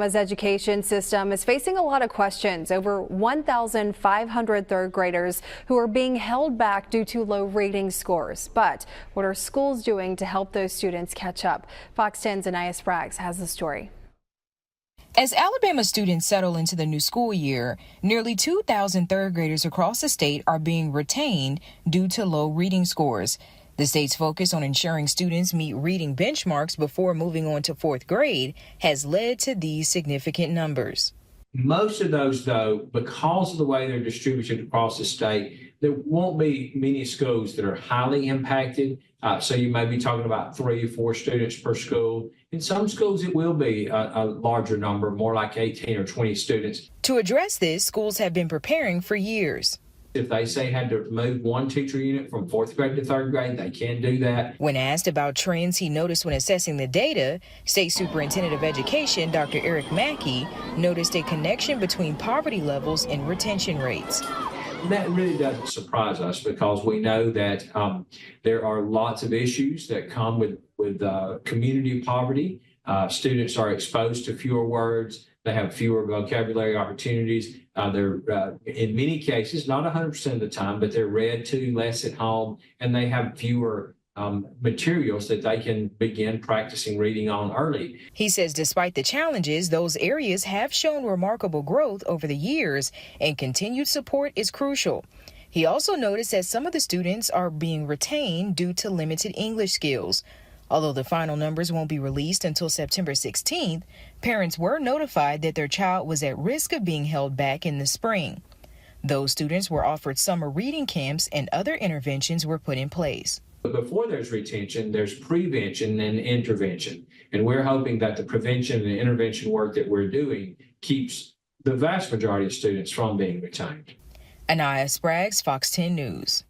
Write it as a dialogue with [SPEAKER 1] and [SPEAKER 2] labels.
[SPEAKER 1] His education system is facing a lot of questions. Over 1,500 third graders who are being held back due to low reading scores. But what are schools doing to help those students catch up? Fox 10's Anaya Spraggs has the story.
[SPEAKER 2] As Alabama students settle into the new school year, nearly 2,000 third graders across the state are being retained due to low reading scores. The state's focus on ensuring students meet reading benchmarks before moving on to fourth grade has led to these significant numbers.
[SPEAKER 3] Most of those, though, because of the way they're distributed across the state, there won't be many schools that are highly impacted. So you may be talking about 3 or 4 students per school. In some schools, it will be a larger number, more like 18 or 20 students.
[SPEAKER 2] To address this, schools have been preparing for years.
[SPEAKER 3] If they say had to move one teacher unit from 4th grade to 3rd grade, they can do that.
[SPEAKER 2] When asked about trends he noticed when assessing the data, State Superintendent of Education Dr. Eric Mackey noticed a connection between poverty levels and retention rates.
[SPEAKER 3] That really doesn't surprise us because we know that there are lots of issues that come with community poverty. Students are exposed to fewer words. They have fewer vocabulary opportunities. They're in many cases, not 100% of the time, but they're read to less at home, and they have fewer materials that they can begin practicing reading on early.
[SPEAKER 2] He says despite the challenges, those areas have shown remarkable growth over the years, and continued support is crucial. He also noticed that some of the students are being retained due to limited English skills. Although the final numbers won't be released until September 16th, parents were notified that their child was at risk of being held back in the spring. Those students were offered summer reading camps and other interventions were put in place.
[SPEAKER 3] But before there's retention, there's prevention and intervention. And we're hoping that the prevention and intervention work that we're doing keeps the vast majority of students from being retained.
[SPEAKER 2] Anaya Spraggs, Fox 10 News.